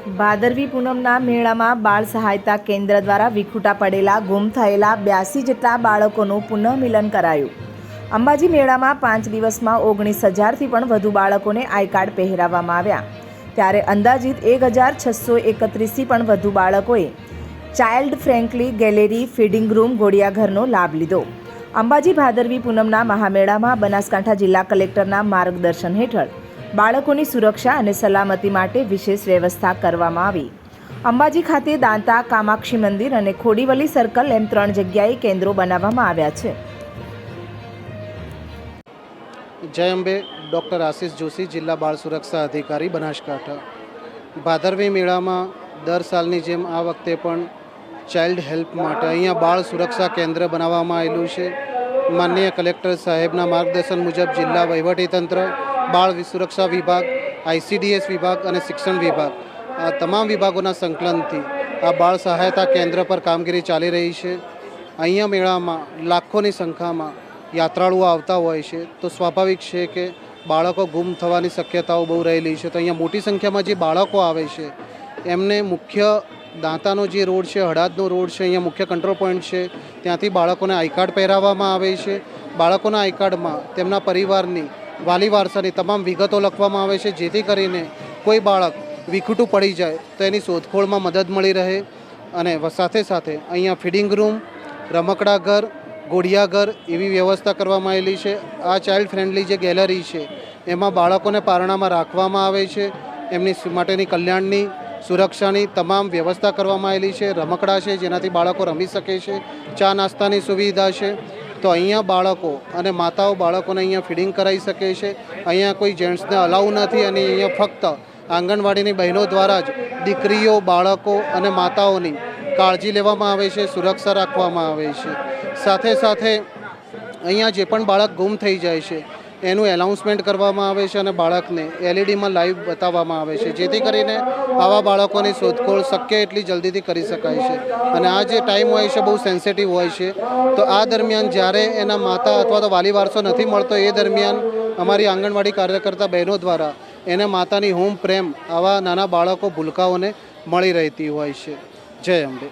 ભાદરવી પૂનમના મેળામાં બાળ સહાયતા કેન્દ્ર દ્વારા વિખૂટા પડેલા ગુમ થયેલા 82 જેટલા બાળકોનું પુનઃમિલન કરાયું. અંબાજી મેળામાં 5 દિવસમાં 19,000થી પણ વધુ બાળકોને આઈ કાર્ડ પહેરાવવામાં આવ્યા. ત્યારે અંદાજિત 1,631થી પણ વધુ બાળકોએ child friendly gallery, feeding room, ઘોડિયાઘરનો લાભ લીધો. અંબાજી ભાદરવી પૂનમના મહામેળામાં બનાસકાંઠા જિલ્લા કલેક્ટરના માર્ગદર્શન હેઠળ બાળકોની સુરક્ષા અને સલામતી માટે વિશેષ વ્યવસ્થા કરવામાં આવી. અંબાજી ખાતે દાંતા, કામાક્ષી મંદિર અને ખોડીવલી સર્કલ એમ 3 જગ્યાએ કેન્દ્રો બનાવવામાં આવ્યા છે. જય અંબે. ડૉક્ટર આશિષ જોશી, જિલ્લા બાળ સુરક્ષા અધિકારી, બનાસકાંઠા. ભાદરવી મેળામાં દર સાલની જેમ આ વખતે પણ ચાઇલ્ડ હેલ્પ માટે અહીંયા બાળ સુરક્ષા કેન્દ્ર બનાવવામાં આવેલું છે. માનનીય કલેક્ટર સાહેબના માર્ગદર્શન મુજબ જિલ્લા વહીવટીતંત્ર, બાળ સુરક્ષા વિભાગ, ICDS વિભાગ અને શિક્ષણ વિભાગ, આ તમામ વિભાગોના સંકલનથી આ બાળ સહાયતા કેન્દ્ર પર કામગીરી ચાલી રહી છે. અહીંયા મેળામાં લાખોની સંખ્યામાં યાત્રાળુઓ આવતા હોય છે, તો સ્વાભાવિક છે કે બાળકો ગુમ થવાની શક્યતાઓ બહુ રહેલી છે. તો અહીંયા મોટી સંખ્યામાં જે બાળકો આવે છે એમને મુખ્ય દાંતાનો જે રોડ છે, હળાદનો રોડ છે, અહીંયા મુખ્ય કંટ્રોલ પોઈન્ટ છે, ત્યાંથી બાળકોને આઈ કાર્ડ પહેરાવવામાં આવે છે. બાળકોના આઈ કાર્ડમાં તેમના પરિવારની, વાલી વારસાની તમામ વિગતો લખવામાં આવે છે, જેથી કરીને કોઈ બાળક વિખૂટું પડી જાય તો એની શોધખોળમાં મદદ મળી રહે. અને સાથે સાથે અહીંયા ફીડિંગ રૂમ, રમકડા ઘર, ઘોડિયાઘર એવી વ્યવસ્થા કરવામાં આવેલી છે. આ ચાઇલ્ડ ફ્રેન્ડલી જે ગેલેરી છે એમાં બાળકોને પારણામાં રાખવામાં આવે છે. એમની માટેની કલ્યાણની, સુરક્ષાની તમામ વ્યવસ્થા કરવામાં આવેલી છે. રમકડા છે જેનાથી બાળકો રમી શકે છે. ચા નાસ્તાની સુવિધા છે. તો અહીંયા બાળકો અને માતાઓ બાળકોને અહીંયા ફીડિંગ કરાવી શકે છે. અહીંયા કોઈ જેન્ટ્સને અલાઉ નથી અને અહીંયા ફક્ત આંગણવાડીની બહેનો દ્વારા જ દીકરીઓ, બાળકો અને માતાઓની કાળજી લેવામાં આવે છે, સુરક્ષા રાખવામાં આવે છે. સાથે સાથે અહીંયા જે પણ બાળક ગુમ થઈ જાય છે એનું એનાઉન્સમેન્ટ કરવામાં આવે છે અને બાળકને LED માં લાઈવ બતાવવામાં આવે છે, જેથી કરીને આવા બાળકોની શોધખોળ શક્ય એટલી જલ્દીથી કરી શકાય છે. અને આ જે ટાઈમ હોય છે બહુ સેન્સિટિવ હોય છે, તો આ દરમિયાન જ્યારે એના માતા અથવા તો વાલી વારસો નથી મળતો એ દરમિયાન અમારી આંગણવાડી કાર્યકર્તા બહેનો દ્વારા એને માતાની હોમ પ્રેમ આવા નાના બાળકો, ભૂલકાઓને મળી રહેતી હોય છે. જય અંબે.